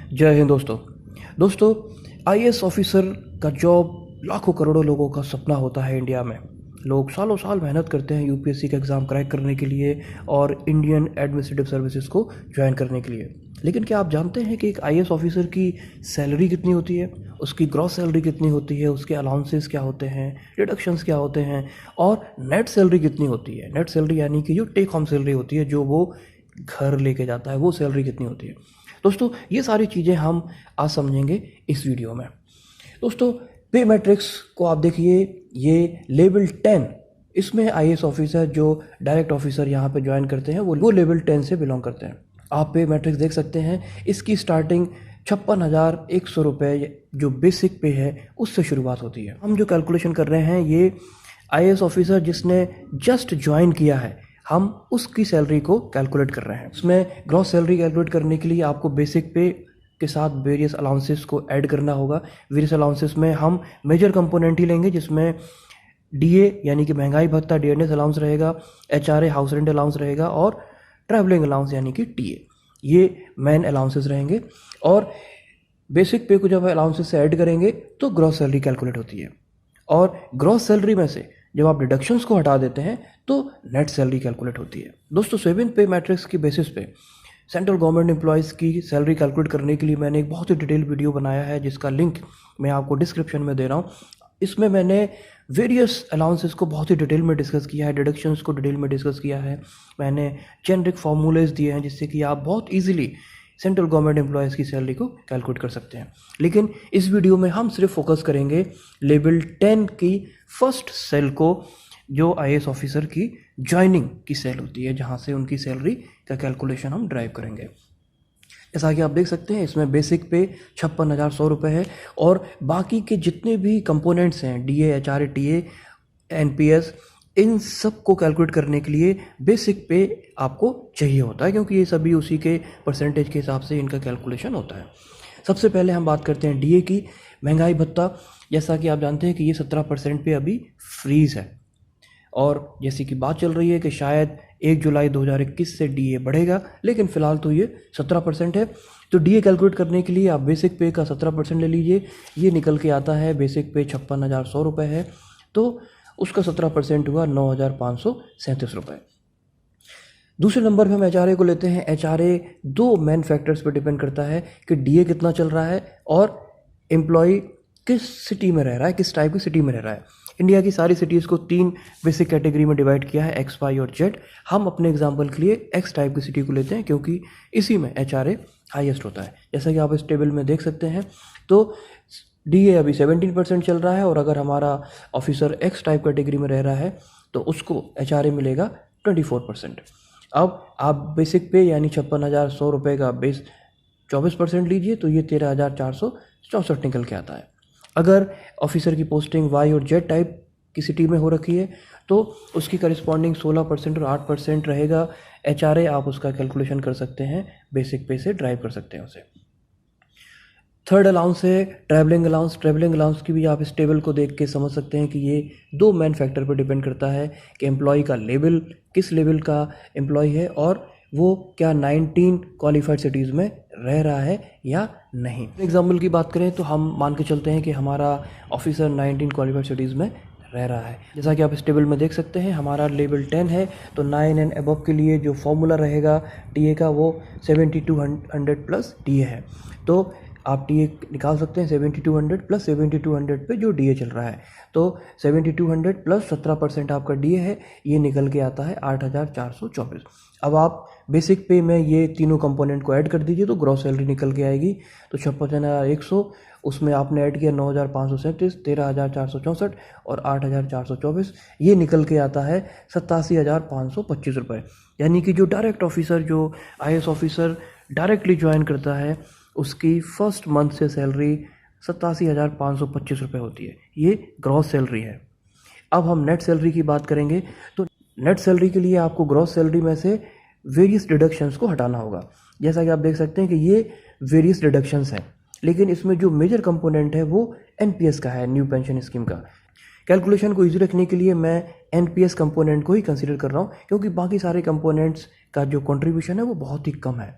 जय हिंद दोस्तों IAS officer का जॉब लाखों करोड़ों लोगों का सपना होता है। इंडिया में लोग सालों साल मेहनत करते हैं यूपीएससी का एग्ज़ाम क्रैक करने के लिए और इंडियन एडमिनिस्ट्रेटिव सर्विसेज को ज्वाइन करने के लिए। लेकिन क्या आप जानते हैं कि एक आईएएस ऑफिसर की सैलरी कितनी होती है, उसकी ग्रॉस सैलरी कितनी होती है, उसके अलाउंसेस क्या होते हैं, डिडक्शंस क्या होते हैं और नेट सैलरी कितनी होती है। नेट सैलरी यानी कि जो टेक होम सैलरी होती है, जो वो घर लेके जाता है, वो सैलरी कितनी होती है। दोस्तों ये सारी चीज़ें हम आज समझेंगे इस वीडियो में। दोस्तों पे मैट्रिक्स को आप देखिए, ये लेवल 10, इसमें आईएएस ऑफिसर जो डायरेक्ट ऑफिसर यहाँ पे ज्वाइन करते हैं वो लेवल 10 से बिलोंग करते हैं। आप पे मैट्रिक्स देख सकते हैं, इसकी स्टार्टिंग 56,100 रुपये जो बेसिक पे है उससे शुरुआत होती है। हम जो कैलकुलेशन कर रहे हैं ये आईएएस ऑफिसर जिसने जस्ट ज्वाइन किया है, हम उसकी सैलरी को कैलकुलेट कर रहे हैं। उसमें ग्रॉस सैलरी कैलकुलेट करने के लिए आपको बेसिक पे के साथ वेरियस अलाउंसेस को ऐड करना होगा। वेरियस अलाउंसेस में हम मेजर कंपोनेंट ही लेंगे, जिसमें डीए यानी कि महंगाई भत्ता डीएनएस अलाउंस रहेगा, एचआरए हाउस रेंट अलाउंस रहेगा और ट्रैवलिंग अलाउंस यानी कि टीए, ये मेन अलाउंसेस रहेंगे। और बेसिक पे को जब अलाउंसेस से ऐड करेंगे तो ग्रॉस सैलरी कैलकुलेट होती है। और ग्रॉस सैलरी में से जब आप डिडक्शंस को हटा देते हैं तो नेट सैलरी कैलकुलेट होती है। दोस्तों 7th पे मैट्रिक्स की बेसिस पे सेंट्रल गवर्नमेंट एम्प्लॉयज़ की सैलरी कैलकुलेट करने के लिए मैंने एक बहुत ही डिटेल वीडियो बनाया है, जिसका लिंक मैं आपको डिस्क्रिप्शन में दे रहा हूँ। इसमें मैंने वेरियस अलाउंसेस को बहुत ही डिटेल में डिस्कस किया है, डिडक्शंस को डिटेल में डिस्कस किया है। मैंने जेनरिक फार्मूलेज दिए हैं जिससे कि आप बहुत ईजिली सेंट्रल गवर्नमेंट एम्प्लॉयज़ की सैलरी को कैलकुलेट कर सकते हैं। लेकिन इस वीडियो में हम सिर्फ फोकस करेंगे लेवल 10 की फर्स्ट सेल को, जो आईएएस ऑफिसर की ज्वाइनिंग की सेल होती है, जहां से उनकी सैलरी का कैलकुलेशन हम ड्राइव करेंगे। जैसा कि आप देख सकते हैं, इसमें बेसिक पे 56,100 रुपये है और बाकी के जितने भी कंपोनेंट्स हैं, डीए, एचआरए, टीए, एनपीएस, इन सब को कैलकुलेट करने के लिए बेसिक पे आपको चाहिए होता है, क्योंकि ये सभी उसी के परसेंटेज के हिसाब से इनका कैलकुलेशन होता है। सबसे पहले हम बात करते हैं डीए की। महंगाई भत्ता, जैसा कि आप जानते हैं कि ये 17% पे अभी फ्रीज़ है और जैसी कि बात चल रही है कि शायद 1 जुलाई 2021 से डीए बढ़ेगा, लेकिन फ़िलहाल तो ये 17% है। तो डीए कैलकुलेट करने के लिए आप बेसिक पे का 17% ले लीजिए। ये निकल के आता है, बेसिक पे 56,100 रुपये है तो उसका 17% हुआ 9,537 रुपये। दूसरे नंबर पे हम एचआरए को लेते हैं। एचआरए दो मेन फैक्टर्स पे डिपेंड करता है कि डीए कितना चल रहा है और एम्प्लॉय किस सिटी में रह रहा है, किस टाइप की सिटी में रह रहा है। इंडिया की सारी सिटीज़ को 3 बेसिक कैटेगरी में डिवाइड किया है, एक्स, वाई और जेड। हम अपने एग्जाम्पल के लिए एक्स टाइप की सिटी को लेते हैं, क्योंकि इसी में एचआरए हाईएस्ट होता है। जैसा कि आप इस टेबल में देख सकते हैं, तो डीए अभी 17% चल रहा है और अगर हमारा ऑफिसर एक्स टाइप कैटेगरी में रह रहा है तो उसको एचआरए मिलेगा 24%। अब आप बेसिक पे यानी 56,100 रुपये का बेस 24% लीजिए तो ये 13,464 निकल के आता है। अगर ऑफिसर की पोस्टिंग वाई और जेड टाइप की सिटी में हो रखी है तो उसकी करिस्पॉन्डिंग 16% और 8% रहेगा एचआरए। आप उसका कैलकुलेशन कर सकते हैं, बेसिक पे से ड्राइव कर सकते हैं उसे। थर्ड अलाउंस है ट्रैवलिंग अलाउंस। ट्रैवलिंग अलाउंस की भी आप इस टेबल को देख के समझ सकते हैं कि ये दो मेन फैक्टर पर डिपेंड करता है कि एम्प्लॉय का लेवल, किस लेवल का एम्प्लॉय है और वो क्या 19 क्वालिफाइड सिटीज़ में रह रहा है या नहीं। एग्जाम्पल की बात करें तो हम मान के चलते हैं कि हमारा ऑफिसर 19 क्वालिफाइड सिटीज़ में रह रहा है। जैसा कि आप इस टेबल में देख सकते हैं, हमारा लेवल 10 है तो 9 एंड अबव के लिए जो फॉर्मूला रहेगा टीए का वो 7200 प्लस डीए है। तो आप टीए निकाल सकते हैं 7200 प्लस 7200 पे जो डीए चल रहा है, तो 7200 प्लस 17% आपका डीए है, ये निकल के आता है 8,424। अब आप बेसिक पे में ये तीनों कंपोनेंट को ऐड कर दीजिए तो ग्रॉस सैलरी निकल के आएगी। तो 56,100 उसमें आपने ऐड किया 9,537, 13,464 और 8,424, ये निकल के आता है 87,525 रुपये। यानी कि जो डायरेक्ट ऑफिसर, जो आईएएस ऑफिसर डायरेक्टली ज्वाइन करता है, उसकी फर्स्ट मंथ से सैलरी 87,525 रुपये होती है। ये ग्रॉस सैलरी है। अब हम नेट सैलरी की बात करेंगे तो नेट सैलरी के लिए आपको ग्रॉस सैलरी में से वेरियस डिडक्शंस को हटाना होगा। जैसा कि आप देख सकते हैं कि ये वेरियस डिडक्शंस हैं, लेकिन इसमें जो मेजर कंपोनेंट है वो एनपीएस का है, न्यू पेंशन स्कीम का। कैलकुलेशन को ईजी रखने के लिए मैं एनपीएस कंपोनेंट को ही कंसीडर कर रहा हूँ, क्योंकि बाकी सारे कंपोनेंट्स का जो कंट्रीब्यूशन है वो बहुत ही कम है।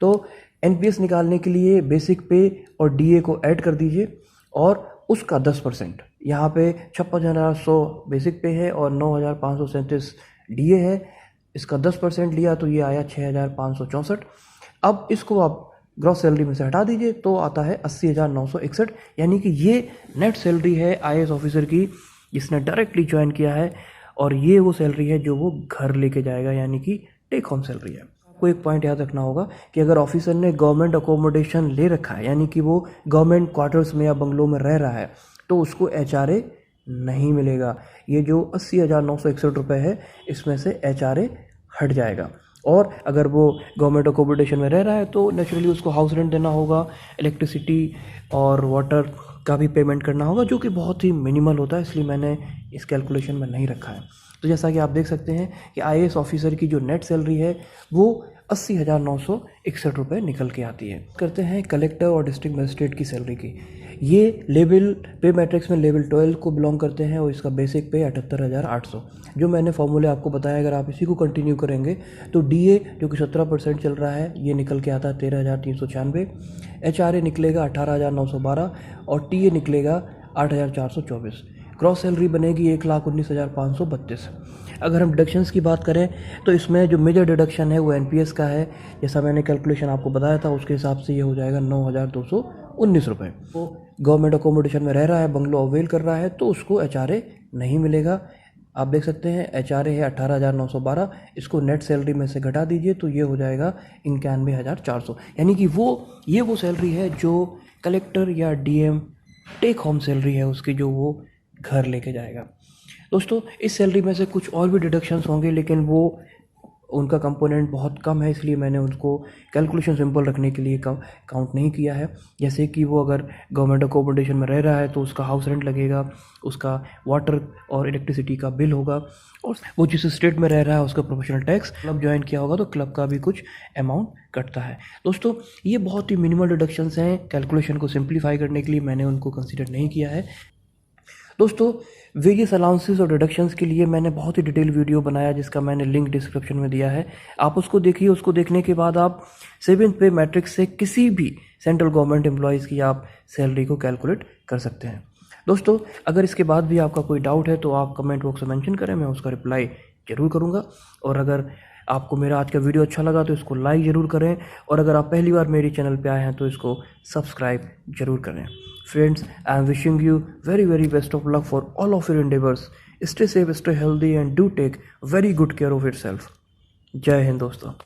तो एनपीएस निकालने के लिए बेसिक पे और डीए को ऐड कर दीजिए और उसका 10%, यहाँ पे 56,100 बेसिक पे है और 9,537 डीए है, इसका 10% लिया तो ये आया 6,564। अब इसको आप ग्रॉस सैलरी में से हटा दीजिए तो आता है 80,961, यानी कि ये नेट सैलरी है आईएएस ऑफिसर की जिसने डायरेक्टली ज्वाइन किया है, और ये वो सैलरी है जो वो घर लेके जाएगा, यानी कि टेक होम सैलरी है। आपको एक पॉइंट याद रखना होगा कि अगर ऑफिसर ने गवर्नमेंट अकोमोडेशन ले रखा है, यानी कि वो गवर्नमेंट क्वार्टर्स में या बंगलों में रह रहा है, तो उसको एचआरए नहीं मिलेगा। ये जो 80,961 रुपये है इसमें से एचआरए हट जाएगा। और अगर वो गवर्नमेंट अकोमोडेशन में रह रहा है तो नेचुरली उसको हाउस रेंट देना होगा, इलेक्ट्रिसिटी और वाटर का भी पेमेंट करना होगा, जो कि बहुत ही मिनिमल होता है, इसलिए मैंने इस कैलकुलेशन में नहीं रखा है। तो जैसा कि आप देख सकते हैं कि आईएएस ऑफिसर की जो नेट सैलरी है वो 80,961 रुपये निकल के आती है। करते हैं कलेक्टर और डिस्ट्रिक्ट मजिस्ट्रेट की सैलरी की। ये लेवल पे मैट्रिक्स में लेवल 12 को बिलोंग करते हैं और इसका बेसिक पे 78,800। जो मैंने फॉर्मूले आपको बताया, अगर आप इसी को कंटिन्यू करेंगे तो डीए जो कि 17% चल रहा है ये निकल के आता है 13,396, एचआरए निकलेगा 18,912 और टीए निकलेगा 8,424। क्रॉस सैलरी बनेगी 1,19,532। अगर हम डिडक्शंस की बात करें तो इसमें जो मेजर डिडक्शन है वो एनपीएस का है, जैसा मैंने कैलकुलेशन आपको बताया था उसके हिसाब से ये हो जाएगा 9,219 रुपये। तो गवर्नमेंट अकोमोडेशन में रह रहा है, बंगलो अवेल कर रहा है, तो उसको एचआरए नहीं मिलेगा। आप देख सकते हैं एचआरए है 18,912, इसको नेट सैलरी में से घटा दीजिए तो ये हो जाएगा 91,400, यानी कि ये वो सैलरी है जो कलेक्टर या डीएम टेक होम सैलरी है उसकी, जो वो घर लेके जाएगा। दोस्तों इस सैलरी में से कुछ और भी डिडक्शंस होंगे, लेकिन वो उनका कंपोनेंट बहुत कम है, इसलिए मैंने उनको कैलकुलेशन सिंपल रखने के लिए काउंट नहीं किया है। जैसे कि वो अगर गवर्नमेंट अकोमोडेशन में रह रहा है तो उसका हाउस रेंट लगेगा, उसका वाटर और इलेक्ट्रिसिटी का बिल होगा, और वो जिस स्टेट में रह रहा है उसका प्रोफेशनल टैक्स, क्लब ज्वाइन किया होगा तो क्लब का भी कुछ अमाउंट कटता है। दोस्तों ये बहुत ही मिनिमल डिडक्शंस हैं, कैलकुलेशन को सिंप्लीफाई करने के लिए मैंने उनको कंसिडर नहीं किया है। दोस्तों वेरियस अलाउंसेस और डिडक्शंस के लिए मैंने बहुत ही डिटेल वीडियो बनाया जिसका मैंने लिंक डिस्क्रिप्शन में दिया है, आप उसको देखिए। उसको देखने के बाद आप 7th पे मैट्रिक्स से किसी भी सेंट्रल गवर्नमेंट एम्प्लॉयज़ की आप सैलरी को कैलकुलेट कर सकते हैं। दोस्तों अगर इसके बाद भी आपका कोई डाउट है तो आप कमेंट बॉक्स में मेंशन करें, मैं उसका रिप्लाई ज़रूर करूँगा। और अगर आपको मेरा आज का वीडियो अच्छा लगा तो इसको लाइक ज़रूर करें, और अगर आप पहली बार मेरे चैनल पे आए हैं तो इसको सब्सक्राइब ज़रूर करें। Friends, I am wishing you very best of luck for all of your endeavors. Stay safe, stay healthy and do take very good care of yourself. जय हिंद दोस्तों।